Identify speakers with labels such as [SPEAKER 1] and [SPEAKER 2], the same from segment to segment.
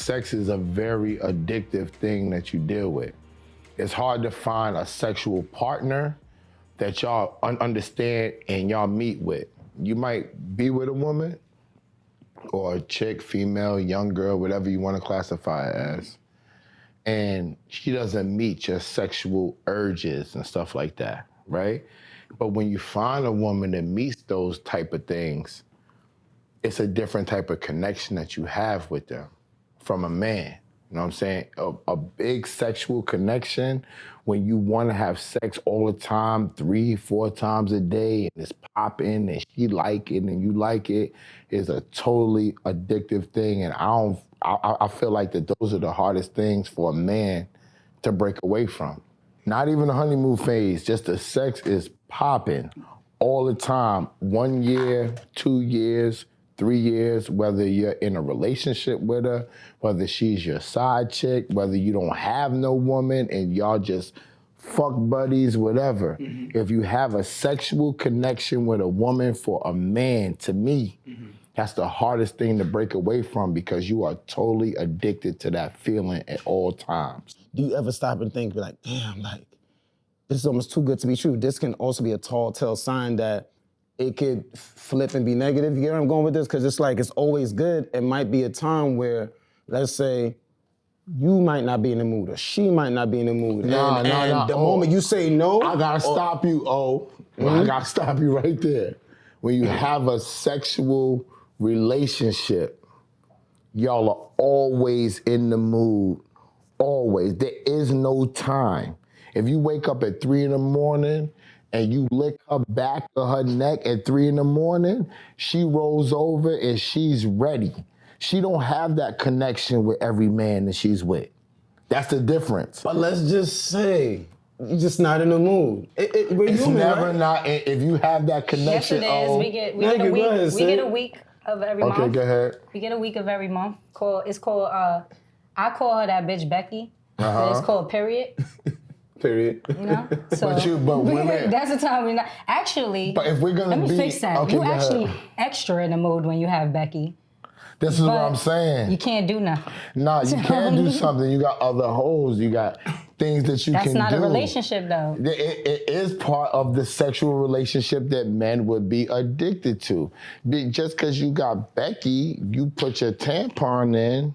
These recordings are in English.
[SPEAKER 1] sex is a very addictive thing that you deal with. It's hard to find a sexual partner that y'all understand and y'all meet with. You might be with a woman or a chick, female, young girl, whatever you want to classify it as, and she doesn't meet your sexual urges and stuff like that, right? But when you find a woman that meets those type of things, it's a different type of connection that you have with them from a man. You know what I'm saying? A big sexual connection when you want to have sex all the time, 3-4 times a day, and it's popping, and she like it, and you like it, is a totally addictive thing. And I feel like that those are the hardest things for a man to break away from. Not even the honeymoon phase, just the sex is popping all the time. 1 year, 2 years, 3 years, whether you're in a relationship with her, whether she's your side chick, whether you don't have no woman and y'all just fuck buddies, whatever. Mm-hmm. If you have a sexual connection with a woman for a man, to me, that's the hardest thing to break away from because you are totally addicted to that feeling at all times.
[SPEAKER 2] Do you ever stop and think, like, damn, like, this is almost too good to be true? This can also be a tall tale sign that it could flip and be negative. You get where I'm going with this? Because it's like, it's always good. It might be a time where, let's say, you might not be in the mood or she might not be in the mood. And the moment you say no.
[SPEAKER 1] I gotta stop you, I gotta stop you right there. When you have a sexual relationship, y'all are always in the mood, always. There is no time. If you wake up at 3 a.m, and you lick her back or her neck at 3 a.m, she rolls over and she's ready. She don't have that connection with every man that she's with. That's the difference.
[SPEAKER 2] But let's just say, you're just not in the mood.
[SPEAKER 1] It's never not, if you have that connection.
[SPEAKER 3] Yes, it is. We get a week of every month.
[SPEAKER 1] Okay, go ahead.
[SPEAKER 3] We get a week of every month. I call her that bitch Becky. It's called period.
[SPEAKER 2] Period.
[SPEAKER 3] You know? So,
[SPEAKER 1] but women.
[SPEAKER 3] That's the time we're not. Actually,
[SPEAKER 1] but if we're gonna
[SPEAKER 3] let me fix that.
[SPEAKER 1] Okay,
[SPEAKER 3] you actually extra in the mood when you have Becky.
[SPEAKER 1] This is what I'm saying.
[SPEAKER 3] You can't do nothing.
[SPEAKER 1] Nah, you can do something. You got other hoes. You got things that you can do.
[SPEAKER 3] That's not a relationship, though.
[SPEAKER 1] It is part of the sexual relationship that men would be addicted to. Just because you got Becky, you put your tampon in,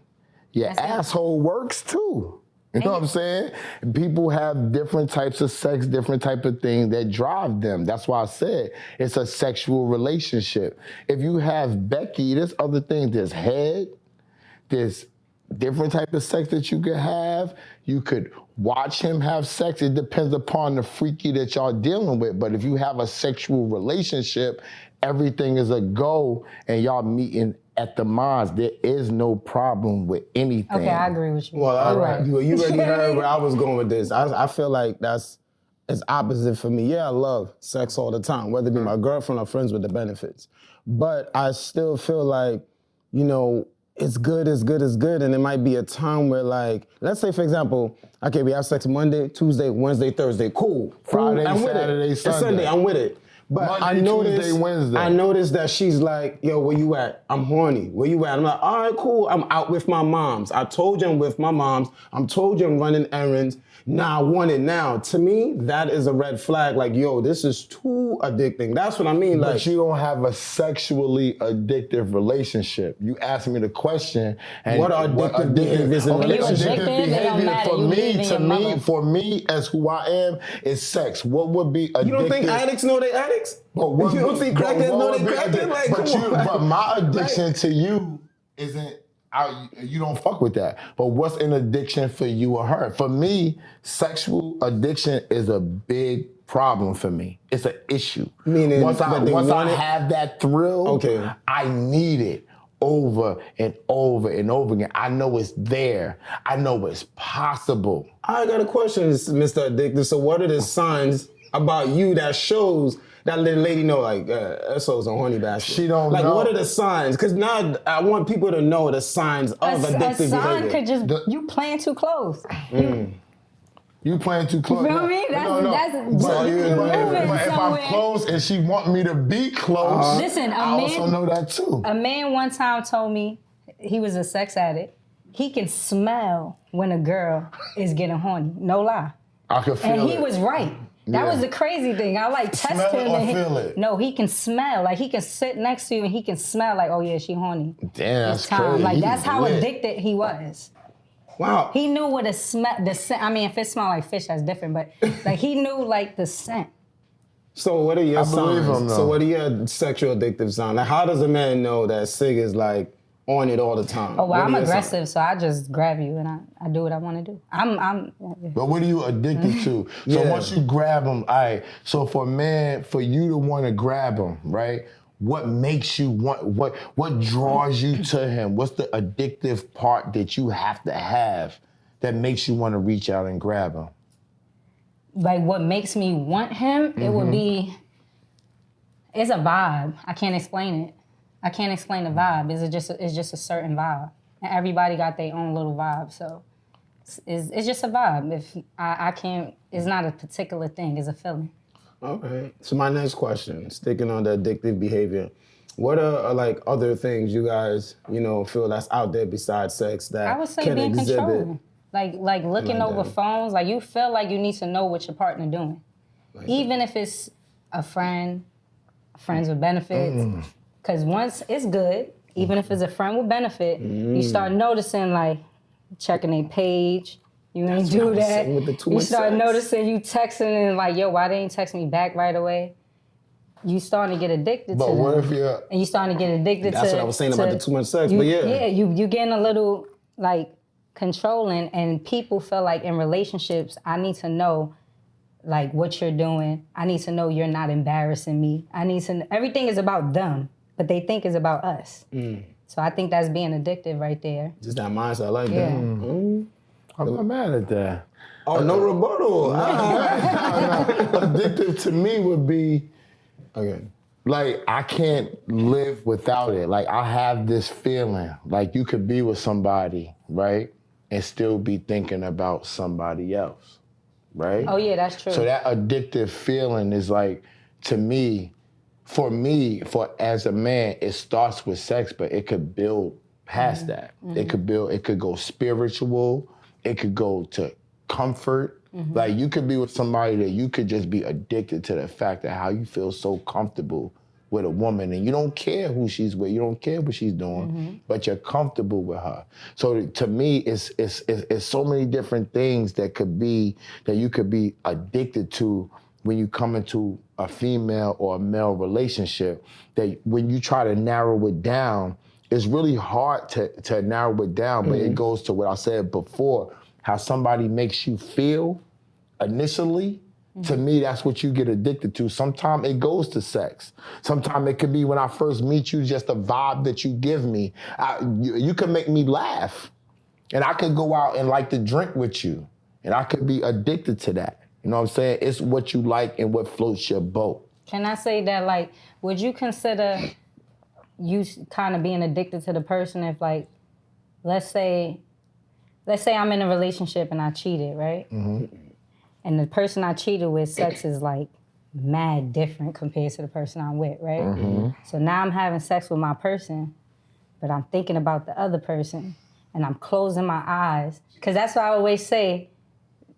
[SPEAKER 1] your asshole works too. You know what I'm saying? People have different types of sex, different type of things that drive them. That's why I said it's a sexual relationship. If you have Becky, there's other things. There's head, there's different type of sex that you could have. You could watch him have sex. It depends upon the freaky that y'all dealing with. But if you have a sexual relationship, everything is a go and y'all meeting at the mines, there is no problem with anything.
[SPEAKER 3] Okay, I agree with you.
[SPEAKER 2] Well, you already heard where I was going with this. I feel like it's opposite for me. Yeah, I love sex all the time, whether it be my girlfriend or friends with the benefits. But I still feel like, you know, it's good, and it might be a time where, like, let's say, for example, okay, we have sex Monday, Tuesday, Wednesday, Thursday, cool.
[SPEAKER 1] Friday,
[SPEAKER 2] I'm
[SPEAKER 1] Saturday,
[SPEAKER 2] with it.
[SPEAKER 1] Sunday.
[SPEAKER 2] It's Sunday, I'm with it. But
[SPEAKER 1] Monday, Tuesday, Wednesday.
[SPEAKER 2] I noticed that she's like, yo, where you at? I'm horny. Where you at? I'm like, all right, cool. I'm out with my moms. I told you I'm with my moms. I told you I'm running errands. Nah, I want it now. To me, that is a red flag. Like, yo, this is too addicting. That's what I mean.
[SPEAKER 1] But
[SPEAKER 2] like,
[SPEAKER 1] you don't have a sexually addictive relationship. You asked me the question. And
[SPEAKER 2] what are addictive behaviors in a relationship?
[SPEAKER 1] For me, as who I am, is sex. What would be addictive?
[SPEAKER 2] You don't think addicts know they addicts?
[SPEAKER 1] But what,
[SPEAKER 2] you don't think crackheads know they crackheads? Like,
[SPEAKER 1] but my addiction to you isn't. You don't fuck with that. But what's an addiction for you or her? For me, sexual addiction is a big problem for me. It's an issue.
[SPEAKER 2] Meaning,
[SPEAKER 1] once I have that thrill, I need it over and over and over again. I know it's there. I know it's possible.
[SPEAKER 2] I got a question, Mr. Addictive. So what are the signs about you that shows that little lady know, like, Esso's a horny bastard?
[SPEAKER 1] She don't
[SPEAKER 2] know.
[SPEAKER 1] Like,
[SPEAKER 2] what are the signs? Because now I want people to know the signs of addictive behavior.
[SPEAKER 3] A sign could just, you playing too close.
[SPEAKER 1] You playing too close.
[SPEAKER 3] You feel me?
[SPEAKER 1] But if I'm close and she want me to be close,
[SPEAKER 3] listen,
[SPEAKER 1] I also know that too.
[SPEAKER 3] A man one time told me he was a sex addict. he can smell when a girl is getting horny. No lie.
[SPEAKER 1] I can feel
[SPEAKER 3] And he
[SPEAKER 1] it.
[SPEAKER 3] was right. That
[SPEAKER 1] Yeah.
[SPEAKER 3] was the crazy thing. I like test
[SPEAKER 1] Smell it
[SPEAKER 3] him.
[SPEAKER 1] or
[SPEAKER 3] And
[SPEAKER 1] feel it?
[SPEAKER 3] No, he can smell. Like he can sit next to you and he can smell like, oh yeah, she horny.
[SPEAKER 1] Damn,
[SPEAKER 3] It's
[SPEAKER 1] that's
[SPEAKER 3] time.
[SPEAKER 1] crazy.
[SPEAKER 3] Like
[SPEAKER 1] He
[SPEAKER 3] that's how
[SPEAKER 1] lit.
[SPEAKER 3] addicted he was.
[SPEAKER 2] Wow.
[SPEAKER 3] He knew what the scent. I mean, if it smelled like fish, that's different. But like he knew like the scent.
[SPEAKER 2] So what are your
[SPEAKER 1] I believe
[SPEAKER 2] signs?
[SPEAKER 1] him,
[SPEAKER 2] So
[SPEAKER 1] though.
[SPEAKER 2] what are your sexual addictive signs? Like how does a man know that Sig is like on it all the time?
[SPEAKER 3] Oh well,
[SPEAKER 2] What are
[SPEAKER 3] I'm
[SPEAKER 2] your
[SPEAKER 3] aggressive, so I just grab you and I do what I want to do.
[SPEAKER 1] But what are you addicted to? So
[SPEAKER 2] Yeah.
[SPEAKER 1] once you grab them, all right. So for a man, for you to want to grab him, right? What makes you want? What draws you to him? What's the addictive part that you have to have that makes you want to reach out and grab him?
[SPEAKER 3] Like what makes me want him, it would be, it's a vibe. I can't explain it. I can't explain the vibe. It's just a certain vibe. And everybody got their own little vibe. So it's just a vibe. If I can't, it's not a particular thing, it's a feeling.
[SPEAKER 2] Okay. So my next question, sticking on the addictive behavior, what are like other things you guys, feel that's out there besides sex that
[SPEAKER 3] I would say
[SPEAKER 2] can
[SPEAKER 3] being
[SPEAKER 2] exhibit?
[SPEAKER 3] controlling. Like looking
[SPEAKER 2] like
[SPEAKER 3] over
[SPEAKER 2] that.
[SPEAKER 3] phones, like you feel like you need to know what your partner doing. Even if it's a friend, friends with benefits. Because once it's good, even if it's a friend with benefit, you start noticing like checking their page. You ain't
[SPEAKER 2] what I
[SPEAKER 3] do
[SPEAKER 2] was
[SPEAKER 3] that.
[SPEAKER 2] saying with the too
[SPEAKER 3] You
[SPEAKER 2] much
[SPEAKER 3] start
[SPEAKER 2] sex.
[SPEAKER 3] noticing you texting and like, yo, why they ain't text me back right away? You starting to get addicted
[SPEAKER 1] But
[SPEAKER 3] to
[SPEAKER 1] what
[SPEAKER 3] them.
[SPEAKER 1] if you're
[SPEAKER 3] And you starting to get addicted
[SPEAKER 2] That's
[SPEAKER 3] to...
[SPEAKER 2] what I was saying about the too much sex,
[SPEAKER 3] you,
[SPEAKER 2] but yeah.
[SPEAKER 3] Yeah, you getting a little like controlling, and people feel like in relationships, I need to know like what you're doing. I need to know you're not embarrassing me. Everything is about them, but they think it's about us. So I think that's being addictive right there.
[SPEAKER 2] Just that mindset, I like
[SPEAKER 3] Yeah.
[SPEAKER 2] that.
[SPEAKER 1] I'm not mad at that.
[SPEAKER 2] Oh, no rebuttal.
[SPEAKER 1] Addictive to me would be
[SPEAKER 2] Okay.
[SPEAKER 1] like I can't live without it. Like I have this feeling like you could be with somebody, right? And still be thinking about somebody else, right?
[SPEAKER 3] Oh yeah, that's true.
[SPEAKER 1] So that addictive feeling is like, to me, for as a man, it starts with sex, but it could build past that. It could go spiritual, it could go to comfort. Like you could be with somebody that you could just be addicted to the fact that how you feel so comfortable with a woman and you don't care who she's with, you don't care what she's doing, but you're comfortable with her. So to me, it's so many different things that you could be addicted to when you come into a female or a male relationship, that when you try to narrow it down, it's really hard to narrow it down, but it goes to what I said before, how somebody makes you feel initially. To me, that's what you get addicted to. Sometimes it goes to sex. Sometimes it could be when I first meet you, just the vibe that you give me. You can make me laugh. And I could go out and like to drink with you. And I could be addicted to that. You know what I'm saying? It's what you like and what floats your boat.
[SPEAKER 3] Can I say that, like, would you consider you kind of being addicted to the person if, like, let's say I'm in a relationship and I cheated, right? And the person I cheated with, sex is like mad different compared to the person I'm with, right? So now I'm having sex with my person, but I'm thinking about the other person and I'm closing my eyes. Because that's what I always say,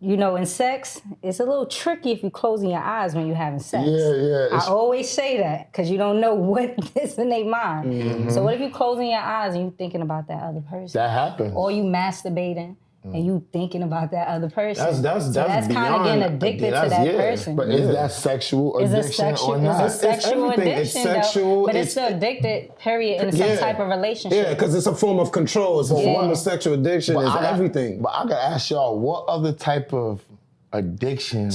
[SPEAKER 3] in sex, it's a little tricky if you're closing your eyes when you're having sex.
[SPEAKER 1] Yeah.
[SPEAKER 3] I always say that because you don't know what is in their mind. So what if you're closing your eyes and you're thinking about that other person?
[SPEAKER 1] That happens.
[SPEAKER 3] Or you masturbating and you thinking about that other person.
[SPEAKER 2] That's
[SPEAKER 3] kind of
[SPEAKER 2] beyond-
[SPEAKER 3] getting addicted to that person.
[SPEAKER 1] But is that sexual addiction or not?
[SPEAKER 3] It's a sexual
[SPEAKER 2] everything.
[SPEAKER 3] addiction,
[SPEAKER 2] It's sexual,
[SPEAKER 3] though, but it's
[SPEAKER 2] it's-
[SPEAKER 3] still addicted, period, in some type of relationship.
[SPEAKER 2] Yeah, because it's a form of control. It's a form of sexual addiction. It's everything.
[SPEAKER 1] But I gotta ask y'all, what other type of addiction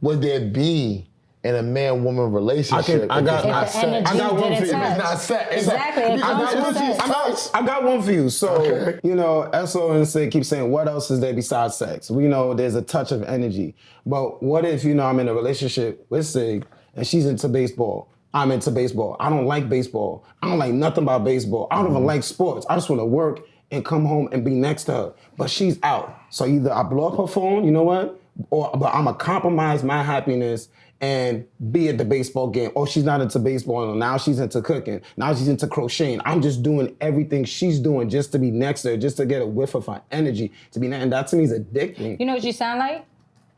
[SPEAKER 1] would there be in a man-woman relationship?
[SPEAKER 2] I got
[SPEAKER 3] If the energy
[SPEAKER 2] I got one
[SPEAKER 3] didn't
[SPEAKER 2] for you.
[SPEAKER 3] touch.
[SPEAKER 1] It's not sex.
[SPEAKER 3] Exactly. If
[SPEAKER 1] I
[SPEAKER 3] it's
[SPEAKER 1] got
[SPEAKER 3] not
[SPEAKER 1] one for you.
[SPEAKER 3] sex.
[SPEAKER 2] I got one for you. So,
[SPEAKER 1] Okay.
[SPEAKER 2] Esso and Sig keep saying, what else is there besides sex? We know there's a touch of energy. But what if, I'm in a relationship with Sig and she's into baseball? I'm into baseball. I don't like baseball. I don't like nothing about baseball. I don't even like sports. I just want to work and come home and be next to her. But she's out. So either I blow up her phone, you know what? but I'm gonna compromise my happiness and be at the baseball game. Oh, she's not into baseball, now she's into cooking, now she's into crocheting. I'm just doing everything she's doing just to be next to her, just to get a whiff of her energy, and that to me is addicting.
[SPEAKER 3] You know what you sound like?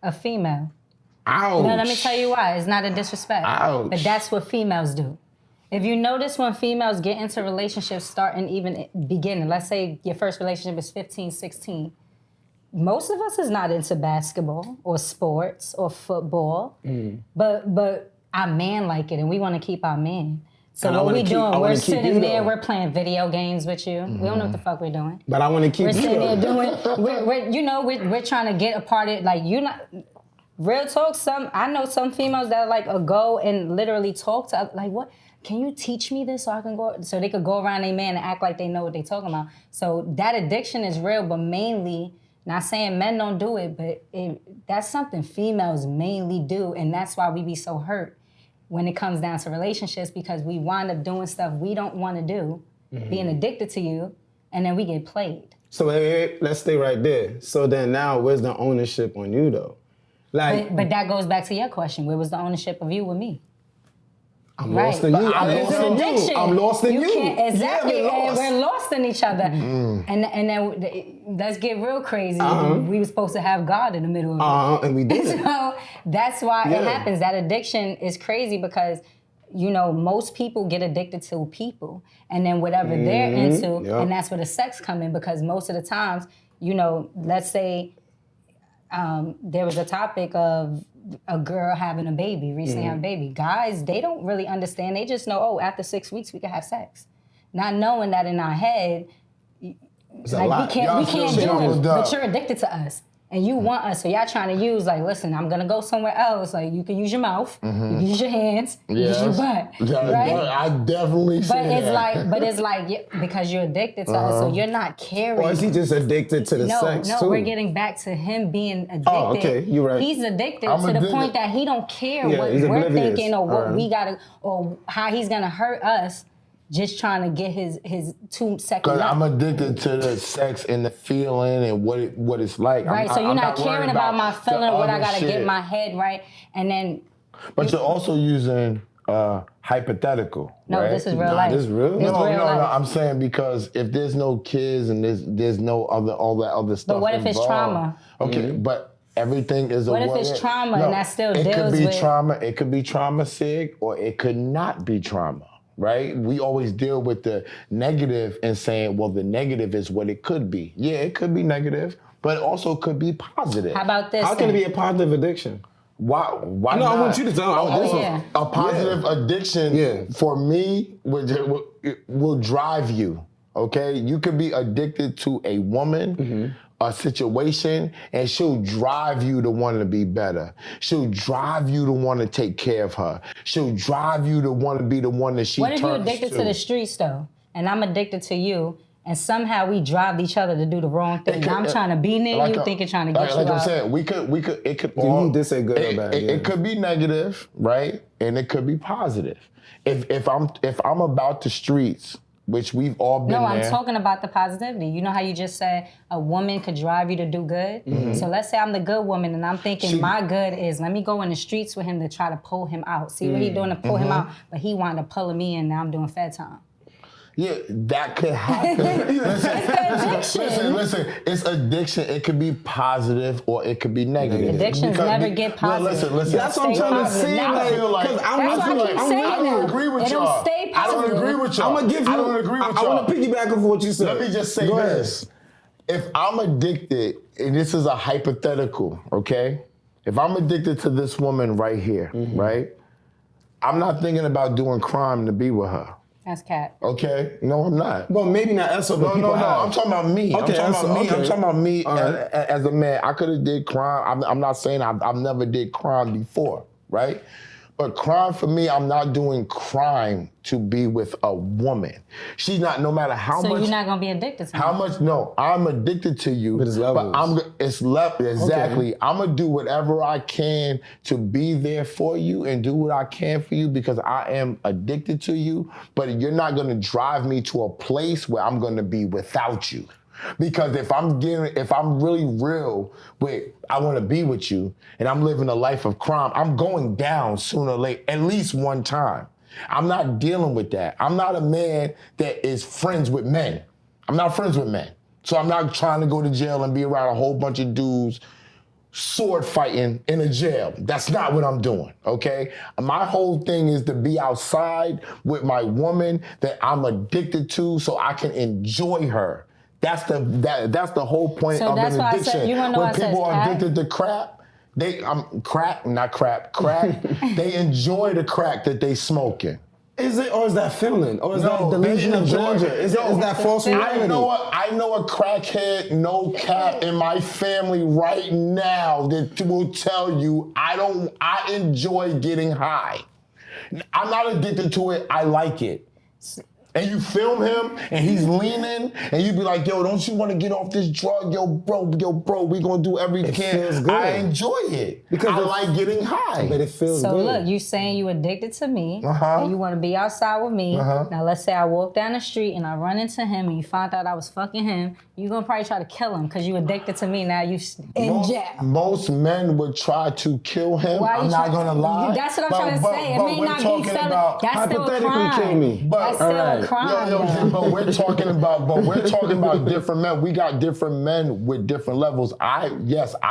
[SPEAKER 3] A female.
[SPEAKER 2] Ouch.
[SPEAKER 3] No, let me tell you why. It's not a disrespect.
[SPEAKER 2] Ouch.
[SPEAKER 3] But that's what females do. If you notice when females get into relationships starting even beginning, let's say your first relationship is 15, 16, most of us is not into basketball or sports or football, but our man like it and we want to keep our man. So what we doing, we're sitting there, we're playing video games with you. We don't know what the fuck we're doing.
[SPEAKER 2] But I want to keep
[SPEAKER 3] We're
[SPEAKER 2] you
[SPEAKER 3] sitting there
[SPEAKER 2] though.
[SPEAKER 3] doing, we're trying to get a part of, like, you not, real talk, I know some females that like go and literally talk to, like, what? Can you teach me this so I can go, so they could go around their man and act like they know what they're talking about. So that addiction is real, but mainly, not saying men don't do it, but that's something females mainly do, and that's why we be so hurt when it comes down to relationships, because we wind up doing stuff we don't want to do, being addicted to you, and then we get played.
[SPEAKER 2] So hey, let's stay right there. So then now, where's the ownership on you though? Like,
[SPEAKER 3] But that goes back to your question. Where was the ownership of you with me?
[SPEAKER 2] I'm lost in you. I'm lost in you. I'm lost in you.
[SPEAKER 3] Exactly.
[SPEAKER 2] Yeah,
[SPEAKER 3] and we're lost in each other. And then let's get real crazy. We were supposed to have God in the middle of it.
[SPEAKER 2] And we did.
[SPEAKER 3] So that's why it happens. That addiction is crazy because, you know, most people get addicted to people. And then whatever they're into, and that's where the sex come in, because most of the times, you know, let's say there was a topic of a girl having a baby, recently having a baby. Guys, they don't really understand. They just know, oh, after 6 weeks we can have sex. Not knowing that in our head, like we can't do it, but you're addicted to us. And you want us, so y'all trying to use, like, listen, I'm gonna go somewhere else. Like, you can use your mouth, you can use your hands, you can use your butt, right?
[SPEAKER 1] I definitely see that.
[SPEAKER 3] But it's like, because you're addicted to us, so you're not caring.
[SPEAKER 2] Or is he just addicted to the sex too?
[SPEAKER 3] No, we're getting back to him being addicted.
[SPEAKER 2] Oh, okay, you're right.
[SPEAKER 3] He's addicted to the point that he don't care what we're thinking or what we gotta, or how he's gonna hurt us. Just trying to get his 2 seconds.
[SPEAKER 1] Because I'm addicted to the sex and the feeling and what it's like.
[SPEAKER 3] Right, so you're not caring about my feeling, what I gotta get in my head right, and then.
[SPEAKER 1] But you're also using hypothetical.
[SPEAKER 3] No,
[SPEAKER 1] right?
[SPEAKER 3] this is real life.
[SPEAKER 2] This is real.
[SPEAKER 3] No,
[SPEAKER 1] I'm saying because if there's no kids and there's no all that other stuff.
[SPEAKER 3] But what if it's trauma?
[SPEAKER 1] Okay, but everything is
[SPEAKER 3] what if it's trauma and that still deals with?
[SPEAKER 1] It could be trauma. It could be trauma sick, or it could not be trauma. Right? We always deal with the negative and saying, well, the negative is what it could be. Yeah, it could be negative, but it also could be positive.
[SPEAKER 3] How about this?
[SPEAKER 2] How can it be a positive addiction?
[SPEAKER 1] Why
[SPEAKER 2] No,
[SPEAKER 1] not?
[SPEAKER 2] I want you to tell me.
[SPEAKER 1] A positive addiction for me will drive you, okay? You could be addicted to a woman, a situation, and she'll drive you to want to be better. She'll drive you to want to take care of her. She'll drive you to want to be the one that she turns to.
[SPEAKER 3] What if you're addicted to the streets, though, and I'm addicted to you, and somehow we drive each other to do the wrong thing? I'm trying to be near you, thinking trying to get you out.
[SPEAKER 1] Like I'm saying, it could.
[SPEAKER 2] You did say good or bad.
[SPEAKER 1] It could be negative, right? And it could be positive. If I'm about the streets, which we've all been there.
[SPEAKER 3] No, I'm talking about the positivity. You know how you just said a woman could drive you to do good? So let's say I'm the good woman and I'm thinking my good is, let me go in the streets with him to try to pull him out. See what he's doing to pull him out, but he wound up pulling me in, now I'm doing fed time.
[SPEAKER 1] Yeah, that could happen. Listen, it's addiction. It could be positive or it could be negative.
[SPEAKER 3] Addictions never get positive.
[SPEAKER 1] Listen.
[SPEAKER 2] That's what I'm trying to say.
[SPEAKER 1] I feel like I don't agree with y'all. I don't agree with y'all.
[SPEAKER 2] I'm gonna give you.
[SPEAKER 1] I don't agree with y'all.
[SPEAKER 2] I want to piggyback off what you said.
[SPEAKER 1] Let me just say this. If I'm addicted, and this is a hypothetical, okay? If I'm addicted to this woman right here, right? I'm not thinking about doing crime to be with her.
[SPEAKER 3] That's cat.
[SPEAKER 1] Okay? No, I'm not.
[SPEAKER 2] Well, maybe not Esso, but
[SPEAKER 1] No. I'm talking about me.
[SPEAKER 2] Okay,
[SPEAKER 1] I'm talking about me
[SPEAKER 2] right.
[SPEAKER 1] as a man. I could have did crime. I'm not saying I've never did crime before, right? But crime for me, I'm not doing crime to be with a woman. She's not, no matter how much.
[SPEAKER 3] So you're not gonna be addicted to me?
[SPEAKER 1] How much? No, I'm addicted to you.
[SPEAKER 2] But it's levels.
[SPEAKER 1] It's left exactly.
[SPEAKER 2] Okay.
[SPEAKER 1] I'm gonna do whatever I can to be there for you and do what I can for you because I am addicted to you. But you're not gonna drive me to a place where I'm gonna be without you. Because if I'm really real with, I want to be with you, and I'm living a life of crime, I'm going down sooner or later, at least one time. I'm not dealing with that. I'm not a man that is friends with men. I'm not friends with men. So I'm not trying to go to jail and be around a whole bunch of dudes sword fighting in a jail. That's not what I'm doing, okay? My whole thing is to be outside with my woman that I'm addicted to so I can enjoy her. That's the whole point of an addiction. When people are addicted to crack, crack, they enjoy the crack that they smoking.
[SPEAKER 2] Is it, or is that feeling? Or is that delusion of grandeur? Is that false reality?
[SPEAKER 1] I know a crackhead, no cap, in my family right now that will tell you I enjoy getting high. I'm not addicted to it, I like it. And you film him, and he's leaning, and you be like, yo, don't you want to get off this drug? Yo, bro, we gonna do everything.
[SPEAKER 2] Feels good.
[SPEAKER 1] I enjoy it because I like getting high.
[SPEAKER 2] But it feels good.
[SPEAKER 3] So look, you saying you addicted to me, and you want to be outside with me. Now let's say I walk down the street and I run into him, and you find out I was fucking him. You're gonna probably try to kill him because you addicted to me. Now you in jail.
[SPEAKER 1] Most men would try to kill him. I'm not gonna lie.
[SPEAKER 3] That's what I'm trying to say. It may not be selling. That's still a crime.
[SPEAKER 2] Kill me.
[SPEAKER 3] That's still a crime.
[SPEAKER 1] But we're talking about different men. We got different men with different levels. I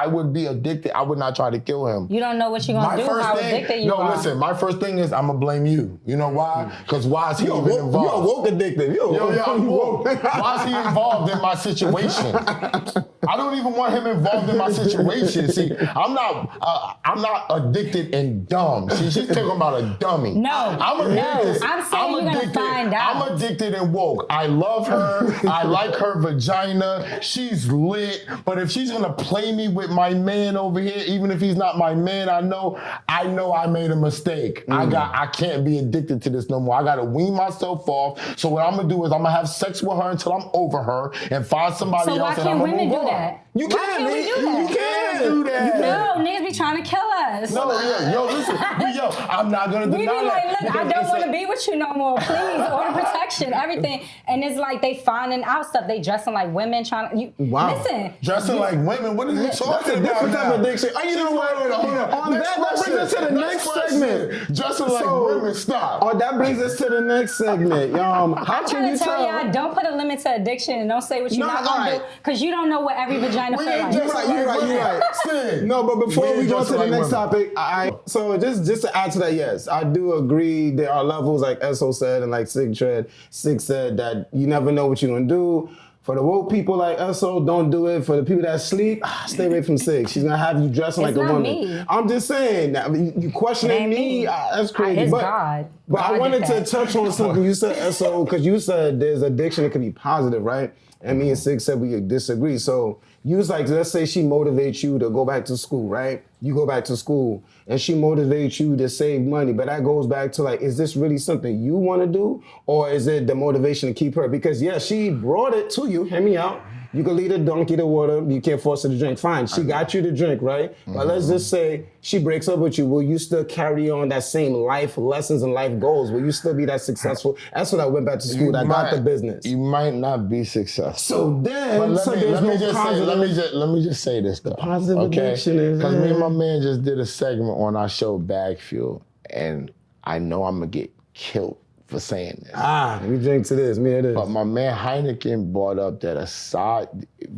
[SPEAKER 1] would be addicted. I would not try to kill him.
[SPEAKER 3] You don't know what you're gonna do. How addicted you are.
[SPEAKER 1] No, listen. My first thing is I'm gonna blame you. You know why? Because why is he even involved?
[SPEAKER 2] You're woke addicted.
[SPEAKER 1] I'm woke. Why is he involved in my situation? I don't even want him involved in my situation. See, I'm not addicted and dumb. See, she's talking about a dummy.
[SPEAKER 3] No,
[SPEAKER 1] I'm addicted.
[SPEAKER 3] I'm saying you're gonna find out.
[SPEAKER 1] I'm addicted and woke. I love her. I like her vagina. She's lit. But if she's gonna play me with my man over here, even if he's not my man, I know I made a mistake. I can't be addicted to this no more. I gotta wean myself off. So what I'm gonna do is I'm gonna have sex with her until I'm over her and find somebody else and I'm gonna move on.
[SPEAKER 3] So why can't women do that?
[SPEAKER 2] You can't do that.
[SPEAKER 3] No, niggas be trying to kill us.
[SPEAKER 1] No, listen, I'm not gonna deny
[SPEAKER 3] we be like, look,
[SPEAKER 1] that.
[SPEAKER 3] I don't want to be with you no more, please. Order protection, everything. And it's like they finding out stuff. They dressing like women trying to, listen.
[SPEAKER 1] Dressing like women? What are you talking about?
[SPEAKER 2] Different type of addiction. You know what? On that brings us to the next segment.
[SPEAKER 1] Dressing like women, stop.
[SPEAKER 2] Oh, that brings us to the next segment. How can you tell?
[SPEAKER 3] Y'all, don't put a limit to addiction and don't say what you're not gonna do, because you don't know what every vagina feels like.
[SPEAKER 2] You're right. No, but before we go to the next topic, so just to add to that, yes, I do agree there are levels like Esso said and like Sig said that you never know what you're gonna do. For the woke people like Esso, don't do it. For the people that sleep, stay away from Sig. She's gonna have you dressing like a woman.
[SPEAKER 3] Me.
[SPEAKER 2] I'm just saying, you questioning me, that's crazy.
[SPEAKER 3] It's
[SPEAKER 2] but
[SPEAKER 3] God.
[SPEAKER 2] But I wanted to touch on something you said, Esso, because you said there's addiction that could be positive, right? And me and Sig said we could disagree. So you was like, let's say she motivates you to go back to school, right? You go back to school and she motivates you to save money. But that goes back to like, is this really something you want to do? Or is it the motivation to keep her? Because she brought it to you. Hear me out. You can lead a donkey to water. You can't force her to drink. Fine, she got you to drink, right? But let's just say she breaks up with you. Will you still carry on that same life lessons and life goals? Will you still be that successful? That's when I went back to school. I got the business.
[SPEAKER 1] You might not be successful.
[SPEAKER 2] So then,
[SPEAKER 1] let me just say this though.
[SPEAKER 2] Positive addiction is
[SPEAKER 1] because me and my man just did a segment on our show Bag Fuel, and I know I'm gonna get killed for saying this.
[SPEAKER 2] We drink to this, me and this.
[SPEAKER 1] But my man Heineken brought up that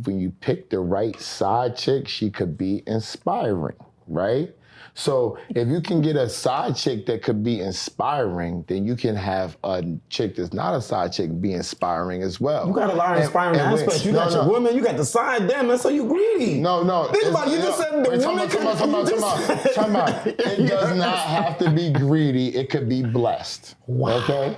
[SPEAKER 1] when you pick the right side chick, she could be inspiring, right? So if you can get a side chick that could be inspiring, then you can have a chick that's not a side chick be inspiring as well.
[SPEAKER 2] You got a lot of inspiring aspects. You got your woman, you got the side, damn, that's so you greedy.
[SPEAKER 1] No.
[SPEAKER 2] Think about it, you just said the woman
[SPEAKER 1] Time out. It does not have to be greedy. It could be blessed.
[SPEAKER 2] Wow.
[SPEAKER 1] Okay?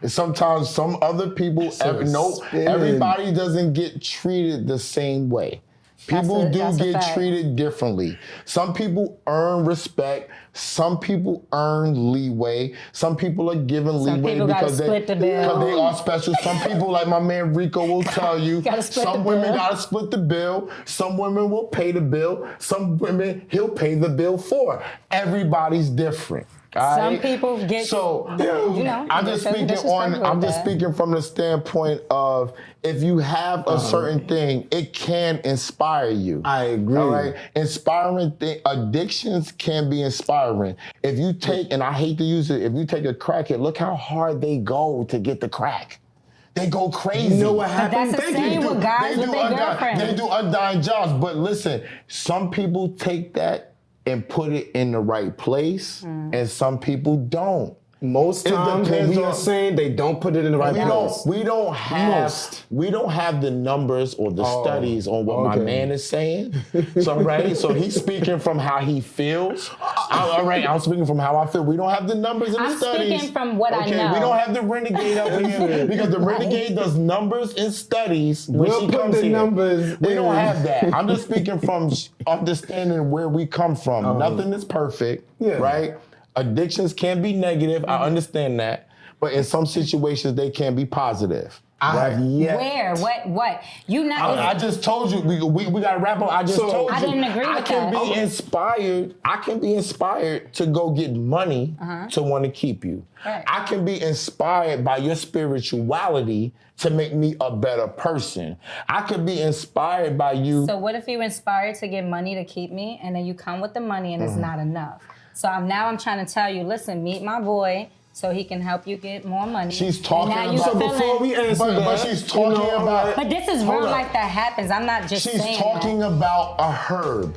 [SPEAKER 1] Sometimes some other people, everybody doesn't get treated the same way. People do get treated differently. Some people earn respect. Some people earn leeway. Some people are given leeway because they are special. Some people, like my man Rico will tell you, some women gotta split the bill. Some women will pay the bill. Some women he'll pay the bill for. Everybody's different.
[SPEAKER 3] Some people get, you know,
[SPEAKER 1] I'm just speaking from the standpoint of if you have a certain thing, it can inspire you.
[SPEAKER 2] I agree.
[SPEAKER 1] All right, addictions can be inspiring. If you take, and I hate to use it, if you take a crackhead, look how hard they go to get the crack. They go crazy.
[SPEAKER 2] You know what
[SPEAKER 3] But
[SPEAKER 2] happened?
[SPEAKER 3] that's the same with guys with their girlfriends.
[SPEAKER 1] They do undying jobs. But listen, some people take that and put it in the right place, and some people don't.
[SPEAKER 2] Most times when we are saying they don't put it in the right place.
[SPEAKER 1] We don't have the numbers or the studies on what my man is saying. So he's speaking from how he feels. I'm speaking from how I feel. We don't have the numbers and the studies.
[SPEAKER 3] I'm speaking from what I know.
[SPEAKER 1] We don't have the renegade up here because the renegade does numbers and studies when
[SPEAKER 2] We'll
[SPEAKER 1] she
[SPEAKER 2] put
[SPEAKER 1] comes
[SPEAKER 2] the
[SPEAKER 1] here.
[SPEAKER 2] numbers
[SPEAKER 1] We don't
[SPEAKER 2] in.
[SPEAKER 1] have that. I'm just speaking from understanding where we come from. Nothing is perfect, right? Addictions can be negative. I understand that. But in some situations, they can be positive.
[SPEAKER 3] Where? What? You not?
[SPEAKER 1] I just told you. We got to wrap up. I just told you.
[SPEAKER 3] I didn't agree with that.
[SPEAKER 1] I can be inspired to go get money to want to keep you.
[SPEAKER 3] Right.
[SPEAKER 1] I can be inspired by your spirituality to make me a better person. I could be inspired by you.
[SPEAKER 3] So what if you inspired to get money to keep me, and then you come with the money and it's not enough? So I'm trying to tell you, listen, meet my boy so he can help you get more money.
[SPEAKER 1] She's talking about.
[SPEAKER 2] So before we answer that,
[SPEAKER 1] but she's talking about.
[SPEAKER 3] But this is real life that happens. I'm not just saying
[SPEAKER 1] She's talking about a herb.